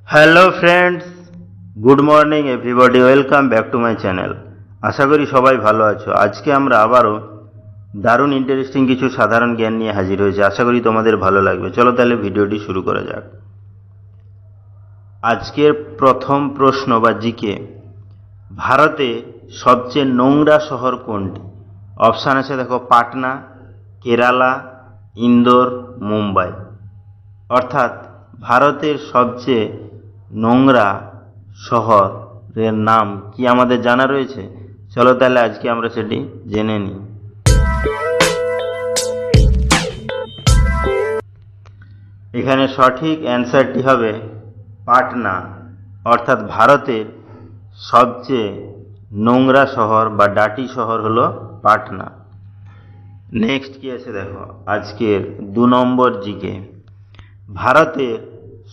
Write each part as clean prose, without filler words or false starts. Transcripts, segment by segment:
Hello friends, good morning everybody, welcome back to my channel. আশা করি সবাই ভালো আছো। আজকে আমরা আবারও দারুণ ইন্টারেস্টিং কিছু সাধারণ জ্ঞান নিয়ে হাজির হয়েছি। আশা করি তোমাদের ভালো লাগবে। চলো তাহলে ভিডিওটি শুরু করা যাক। আজকের প্রথম প্রশ্ন বা জিকে, ভারতে সবচেয়ে নোংরা শহর কোনটি? অপশান আছে দেখো, পাটনা, কেরালা, ইন্দোর, মুম্বাই। অর্থাৎ ভারতের সবচেয়ে নোংরা শহরের নাম কি আমাদের জানা রয়েছে? চলো তাহলে আজকে আমরা সেটি জেনে নিই। এখানে সঠিক অ্যান্সারটি হবে পাটনা। অর্থাৎ ভারতের সবচেয়ে নোংরা শহর বা ডাটি শহর হলো পাটনা। নেক্সট কি আছে দেখো, আজকের 2 নম্বর জিকে, ভারতের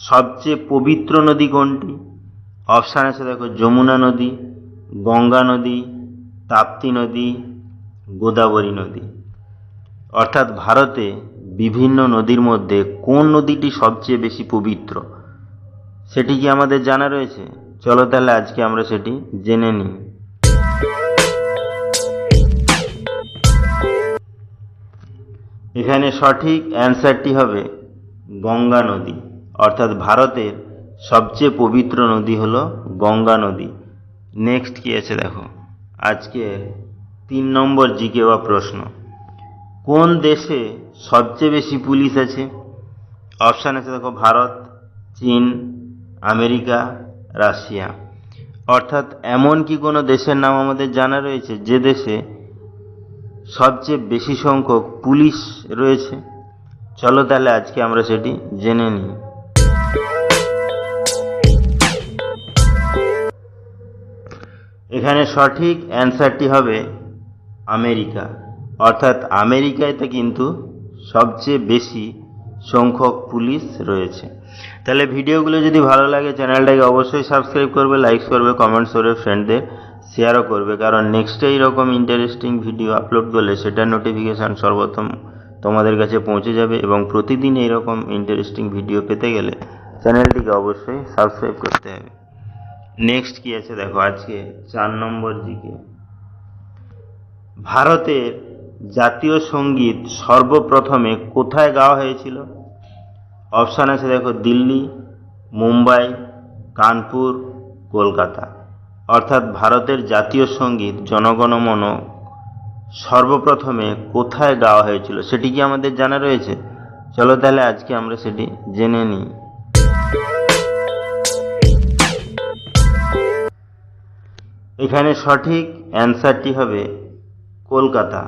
সবচেয়ে পবিত্র নদী কোনটি? অপশান আছে দেখো, যমুনা নদী, গঙ্গা নদী, তাপ্তি নদী, গোদাবরী নদী। অর্থাৎ ভারতে বিভিন্ন নদীর মধ্যে কোন নদীটি সবচেয়ে বেশি পবিত্র সেটি কি আমাদের জানা রয়েছে? চলো তাহলে আজকে আমরা সেটি জেনে নিই। এখানে সঠিক অ্যান্সারটি হবে গঙ্গা নদী। অর্থাৎ ভারতের সবচেয়ে পবিত্র নদী হলো গঙ্গা নদী। নেক্সট কি আছে দেখো, আজকে 3 নম্বর জিকে বা প্রশ্ন, কোন দেশে সবচেয়ে বেশি পুলিশ আছে? অপশান আছে দেখো, ভারত, চীন, আমেরিকা, রাশিয়া। অর্থাৎ এমন কি কোনো দেশের নাম আমাদের জানা রয়েছে যে দেশে সবচেয়ে বেশি সংখ্যক পুলিশ রয়েছে? চলো তাহলে আজকে আমরা সেটি জেনে নিই। এখানে সঠিক অ্যান্সারটি হবে আমেরিকা। অর্থাৎ আমেরিকাতে কিন্তু সবচেয়ে বেশি সংখ্যক পুলিশ রয়েছে। তাহলে ভিডিওগুলো যদি ভালো লাগে চ্যানেলটাকে অবশ্যই সাবস্ক্রাইব করবে, লাইক করবে, কমেন্টস করবে, ফ্রেন্ডদের শেয়ারও করবে। কারণ নেক্সট এইরকম ইন্টারেস্টিং ভিডিও আপলোড করলে সেটার নোটিফিকেশান সর্বপ্রথম তোমাদের কাছে পৌঁছে যাবে। এবং প্রতিদিন এইরকম ইন্টারেস্টিং ভিডিও পেতে গেলে চ্যানেলটিকে অবশ্যই সাবস্ক্রাইব করতে হবে। নেক্সট কি আছে দেখো, আজকে 4 নম্বর জিকে, ভারতের জাতীয় সঙ্গীত সর্বপ্রথমে কোথায় গাওয়া হয়েছিল? অপশান আছে দেখো, দিল্লি, মুম্বাই, কানপুর, কলকাতা। অর্থাৎ ভারতের জাতীয় সঙ্গীত জনগণমন সর্বপ্রথমে কোথায় গাওয়া হয়েছিল সেটি কি আমাদের জানা রয়েছে? চলো তাহলে আজকে আমরা সেটি জেনে নিই। এখানে সঠিক অ্যান্সারটি হবে কলকাতা।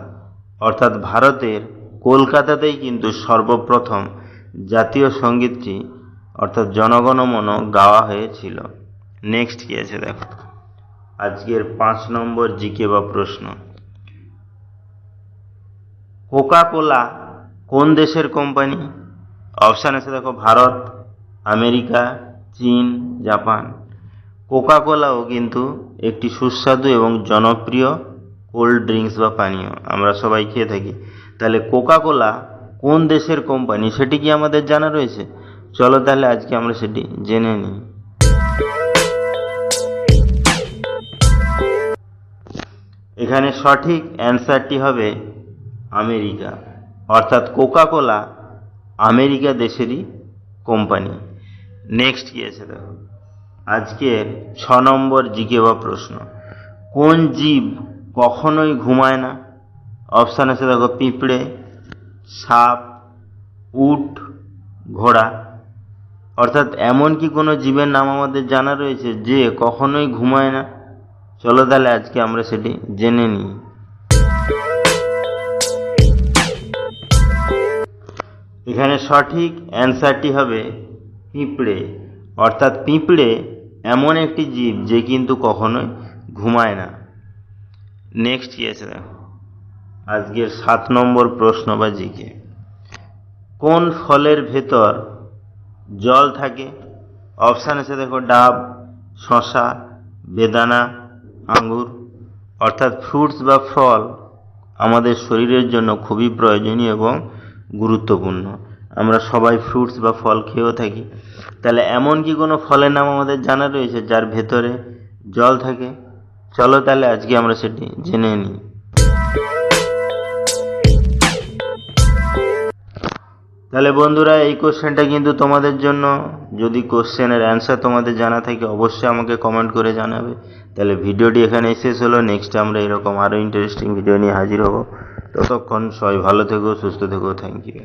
অর্থাৎ ভারতের কলকাতাতেই কিন্তু সর্বপ্রথম জাতীয় সঙ্গীতটি অর্থাৎ জনগণমন গাওয়া হয়েছিল। নেক্সট কি আছে দেখো, আজকের 5 নম্বর জিকে বা প্রশ্ন, কোকা কোলা কোন দেশের কোম্পানি? অপশান আছে দেখো, ভারত, আমেরিকা, চীন, জাপান। কোকা কোলাও কিন্তু একটি সুস্বাদু এবং জনপ্রিয় কোল্ড ড্রিঙ্কস বা পানীয়, আমরা সবাই খেয়ে থাকি। তাহলে কোকা কোলা কোন দেশের কোম্পানি সেটি কি আমাদের জানা রয়েছে? চলো তাহলে আজকে আমরা সেটি জেনে নিই। এখানে সঠিক অ্যান্সারটি হবে আমেরিকা। অর্থাৎ কোকা কোলা আমেরিকা দেশেরই কোম্পানি। নেক্সট কি আছে দেখো, আজকের 6 নম্বর জিকে বা প্রশ্ন, কোন জীব কখনোই ঘুমায় না? অপশান আছে দেখো, পিঁপড়ে, সাপ, উট, ঘোড়া। অর্থাৎ এমন কি কোনো জীবের নাম আমাদের জানা রয়েছে যে কখনোই ঘুমায় না? চলো তাহলে আজকে আমরা সেটি জেনে নিই। এখানে সঠিক অ্যান্সারটি হবে পিঁপড়ে। অর্থাৎ পিঁপড়ে এমন একটি জীব যে কিন্তু কখনোই ঘুমায় না। নেক্সট কি আছে দেখো, আজকের 7 নম্বর প্রশ্ন বা জিকে, কোন ফলের ভেতর জল থাকে? অপশান আছে দেখো, ডাব, শসা, বেদানা, আঙ্গুর। অর্থাৎ ফ্রুটস বা ফল আমাদের শরীরের জন্য খুবই প্রয়োজনীয় এবং গুরুত্বপূর্ণ। আমরা সবাই ফ্রুটস বা ফল খেয়েও থাকি। তাহলে এমন কি কোনো ফলের নাম আমাদের জানা রয়েছে যার ভেতরে জল থাকে? চলো তাহলে আজকে আমরা সেটি জেনে নিই। তাহলে বন্ধুরা, এই কোশ্চেনটা কিন্তু তোমাদের জন্য। যদি কোশ্চেনের অ্যান্সার তোমাদের জানা থাকে অবশ্যই আমাকে কমেন্ট করে জানাবে। তাহলে ভিডিওটি এখানেই শেষ হলো। নেক্সট আমরা এরকম আরও ইন্টারেস্টিং ভিডিও নিয়ে হাজির হব। ততক্ষণ সবাই ভালো থেকো, সুস্থ থেকো। Thank you.